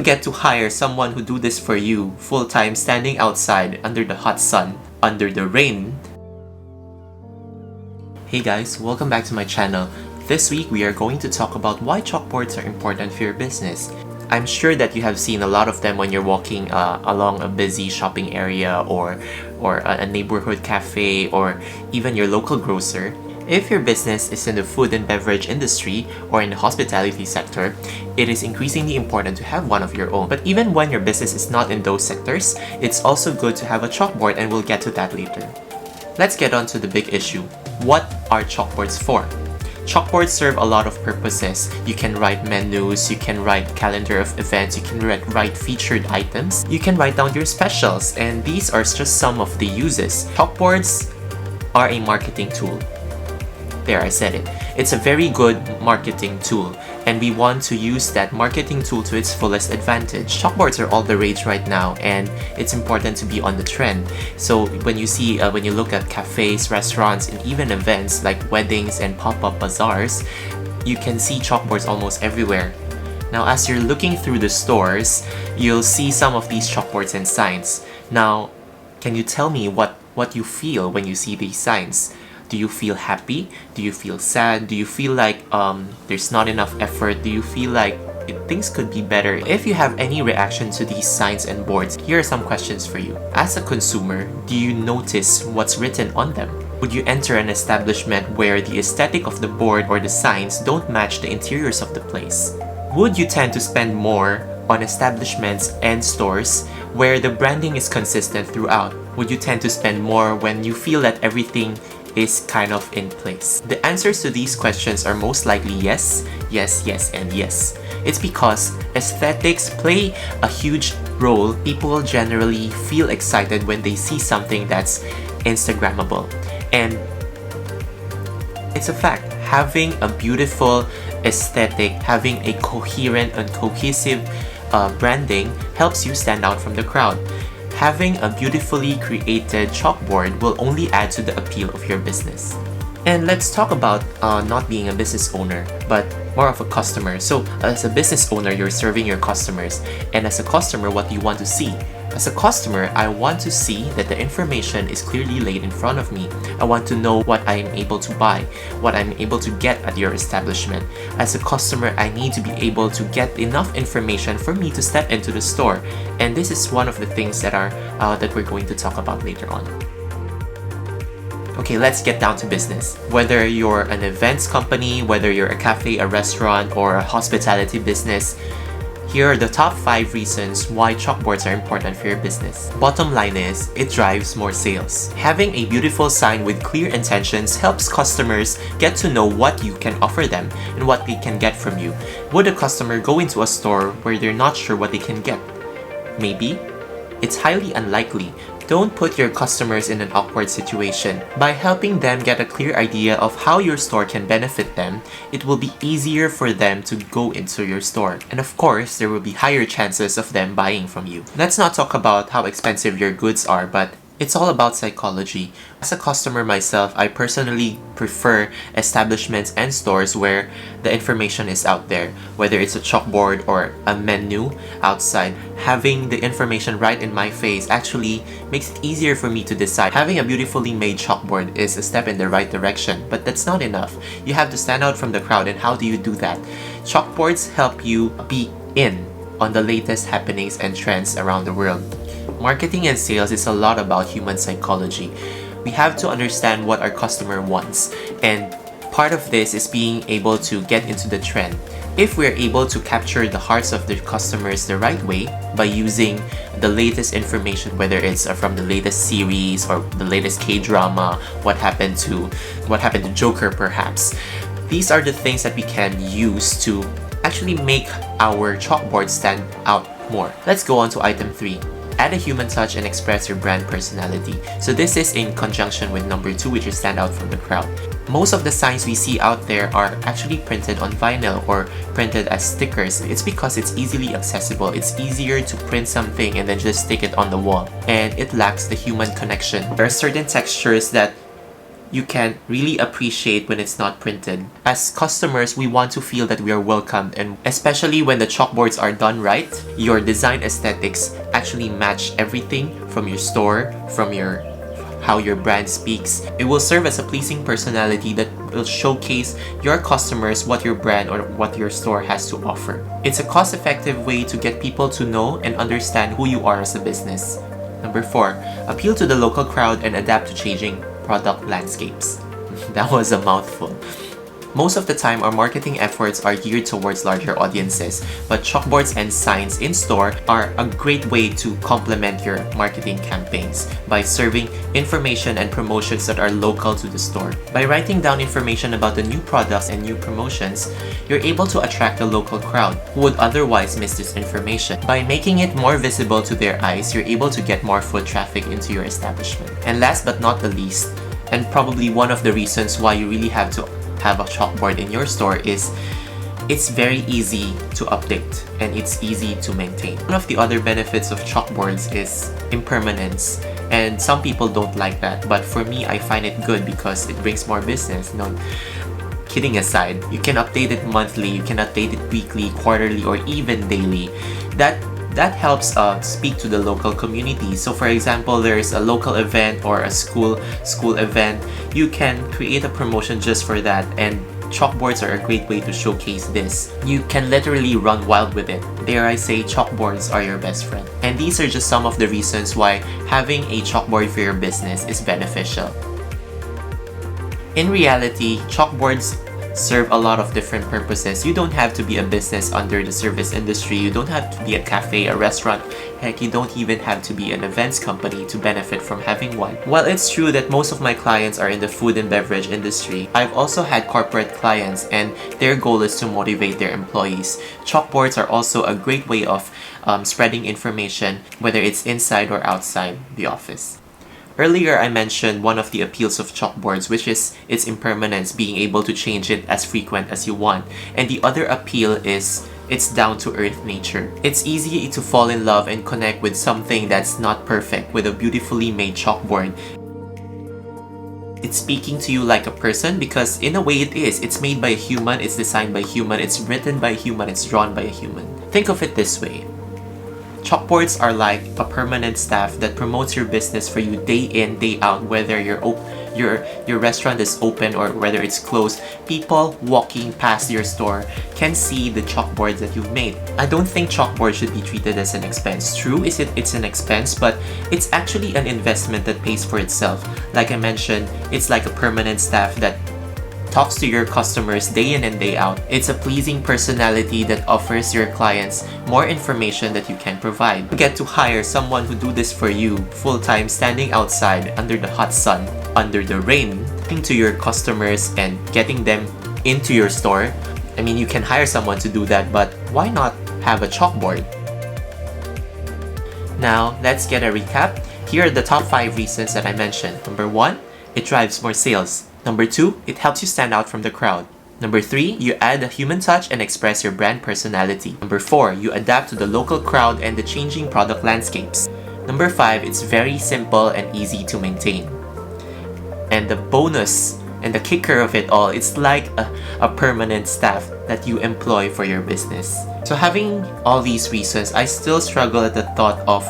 You get to hire someone who do this for you full-time, standing outside under the hot sun, under the rain. Hey guys, welcome back to my channel. This week we are going to talk about why chalkboards are important for your business. I'm sure that you have seen a lot of them when you're walking along a busy shopping area or a neighborhood cafe or even your local grocer. If your business is in the food and beverage industry or in the hospitality sector, it is increasingly important to have one of your own. But even when your business is not in those sectors, it's also good to have a chalkboard, and we'll get to that later. Let's get on to the big issue. What are chalkboards for? Chalkboards serve a lot of purposes. You can write menus, you can write calendar of events, you can write featured items, you can write down your specials, and these are just some of the uses. Chalkboards are a marketing tool. There, I said it. It's a very good marketing tool, and we want to use that marketing tool to its fullest advantage. Chalkboards are all the rage right now, and it's important to be on the trend. So when you look at cafes, restaurants, and even events like weddings and pop-up bazaars, you can see chalkboards almost everywhere. Now, as you're looking through the stores, you'll see some of these chalkboards and signs. Now, can you tell me what you feel when you see these signs? Do you feel happy? Do you feel sad? Do you feel like there's not enough effort? Do you feel like things could be better? If you have any reaction to these signs and boards, here are some questions for you. As a consumer, do you notice what's written on them? Would you enter an establishment where the aesthetic of the board or the signs don't match the interiors of the place? Would you tend to spend more on establishments and stores where the branding is consistent throughout? Would you tend to spend more when you feel that everything is kind of in place? The answers to these questions are most likely yes, yes, yes, and yes. It's because aesthetics play a huge role. People generally feel excited when they see something that's Instagrammable. And it's a fact. Having a beautiful aesthetic, having a coherent and cohesive branding helps you stand out from the crowd. Having a beautifully created chalkboard will only add to the appeal of your business. And let's talk about not being a business owner, but more of a customer. So as a business owner, you're serving your customers. And as a customer, what do you want to see? As a customer, I want to see that the information is clearly laid in front of me. I want to know what I'm able to buy, what I'm able to get at your establishment. As a customer, I need to be able to get enough information for me to step into the store. And this is one of the things that we're going to talk about later on. Okay, let's get down to business. Whether you're an events company, whether you're a cafe, a restaurant, or a hospitality business, here are the top 5 reasons why chalkboards are important for your business. Bottom line is, it drives more sales. Having a beautiful sign with clear intentions helps customers get to know what you can offer them and what they can get from you. Would a customer go into a store where they're not sure what they can get? Maybe. It's highly unlikely. Don't put your customers in an awkward situation. By helping them get a clear idea of how your store can benefit them, it will be easier for them to go into your store. And of course, there will be higher chances of them buying from you. Let's not talk about how expensive your goods are, but it's all about psychology. As a customer myself, I personally prefer establishments and stores where the information is out there. Whether it's a chalkboard or a menu outside, having the information right in my face actually makes it easier for me to decide. Having a beautifully made chalkboard is a step in the right direction, but that's not enough. You have to stand out from the crowd, and how do you do that? Chalkboards help you be in on the latest happenings and trends around the world. Marketing and sales is a lot about human psychology. We have to understand what our customer wants, and part of this is being able to get into the trend. If we're able to capture the hearts of the customers the right way by using the latest information, whether it's from the latest series or the latest K-drama, what happened to Joker perhaps, these are the things that we can use to actually make our chalkboard stand out more. Let's go on to item 3. Add a human touch and express your brand personality. So this is in conjunction with number 2, which is stand out from the crowd. Most of the signs we see out there are actually printed on vinyl or printed as stickers. It's because it's easily accessible. It's easier to print something and then just stick it on the wall. And it lacks the human connection. There are certain textures that you can really appreciate when it's not printed. As customers, we want to feel that we are welcomed, and especially when the chalkboards are done right, your design aesthetics actually match everything from your store, from your how your brand speaks. It will serve as a pleasing personality that will showcase your customers what your brand or what your store has to offer. It's a cost-effective way to get people to know and understand who you are as a business. Number 4, appeal to the local crowd and adapt to changing product landscapes. That was a mouthful. Most of the time, our marketing efforts are geared towards larger audiences, but chalkboards and signs in store are a great way to complement your marketing campaigns by serving information and promotions that are local to the store. By writing down information about the new products and new promotions, you're able to attract a local crowd who would otherwise miss this information. By making it more visible to their eyes, you're able to get more foot traffic into your establishment. And last but not the least, and probably one of the reasons why you really have to have a chalkboard in your store is it's very easy to update and it's easy to maintain. One of the other benefits of chalkboards is impermanence, and some people don't like that, but for me, I find it good because it brings more business. No, kidding aside, you can update it monthly, you can update it weekly, quarterly, or even daily. That helps speak to the local community. So for example, there's a local event or a school event, you can create a promotion just for that, and chalkboards are a great way to showcase this. You can literally run wild with it. Dare I say, chalkboards are your best friend. And these are just some of the reasons why having a chalkboard for your business is beneficial. In reality, chalkboards serve a lot of different purposes. You don't have to be a business under the service industry, you don't have to be a cafe, a restaurant, heck, you don't even have to be an events company to benefit from having one. While it's true that most of my clients are in the food and beverage industry, I've also had corporate clients and their goal is to motivate their employees. Chalkboards are also a great way of spreading information, whether it's inside or outside the office. Earlier, I mentioned one of the appeals of chalkboards, which is its impermanence, being able to change it as frequent as you want. And the other appeal is its down-to-earth nature. It's easy to fall in love and connect with something that's not perfect with a beautifully made chalkboard. It's speaking to you like a person because in a way it is. It's made by a human, it's designed by a human, it's written by a human, it's drawn by a human. Think of it this way. Chalkboards are like a permanent staff that promotes your business for you day in, day out, whether your restaurant is open or whether it's closed. People walking past your store can see the chalkboards that you've made. I don't think chalkboards should be treated as an expense. True, it's an expense, but it's actually an investment that pays for itself. Like I mentioned, it's like a permanent staff that talks to your customers day in and day out. It's a pleasing personality that offers your clients more information that you can provide. You get to hire someone who do this for you full-time, standing outside under the hot sun, under the rain, talking to your customers and getting them into your store. I mean, you can hire someone to do that, but why not have a chalkboard? Now, let's get a recap. Here are the top 5 reasons that I mentioned. Number 1, it drives more sales. Number 2, it helps you stand out from the crowd. Number 3, you add a human touch and express your brand personality. Number 4, you adapt to the local crowd and the changing product landscapes. Number 5, it's very simple and easy to maintain. And the bonus and the kicker of it all, it's like a permanent staff that you employ for your business. So having all these reasons, I still struggle at the thought of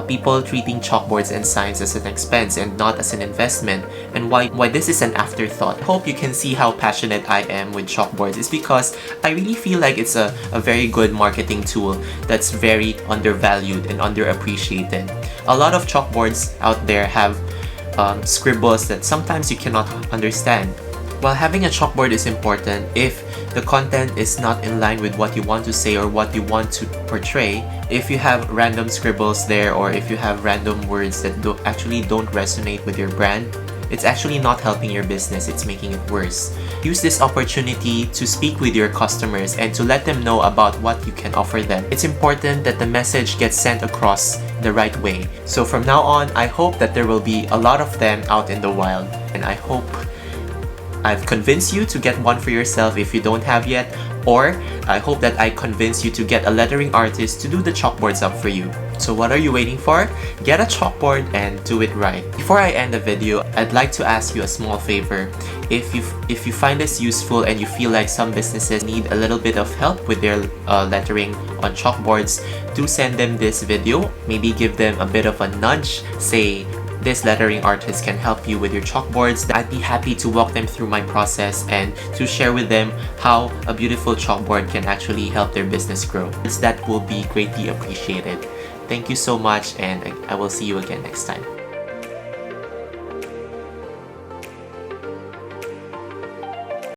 people treating chalkboards and signs as an expense and not as an investment, and why this is an afterthought. I hope you can see how passionate I am with chalkboards. It's because I really feel like it's a very good marketing tool that's very undervalued and underappreciated. A lot of chalkboards out there have scribbles that sometimes you cannot understand. While having a chalkboard is important, if the content is not in line with what you want to say or what you want to portray, if you have random scribbles there or if you have random words that actually don't resonate with your brand, it's actually not helping your business, it's making it worse. Use this opportunity to speak with your customers and to let them know about what you can offer them. It's important that the message gets sent across the right way. So from now on, I hope that there will be a lot of them out in the wild, and I hope I've convinced you to get one for yourself if you don't have yet, Or I hope that I convince you to get a lettering artist to do the chalkboards up for you. So what are you waiting for? Get a chalkboard and do it right. Before I end the video, I'd like to ask you a small favor. If you find this useful and you feel like some businesses need a little bit of help with their lettering on chalkboards, do send them this video. Maybe give them a bit of a nudge. Say, this lettering artist can help you with your chalkboards. I'd be happy to walk them through my process and to share with them how a beautiful chalkboard can actually help their business grow. That will be greatly appreciated. Thank you so much, and I will see you again next time.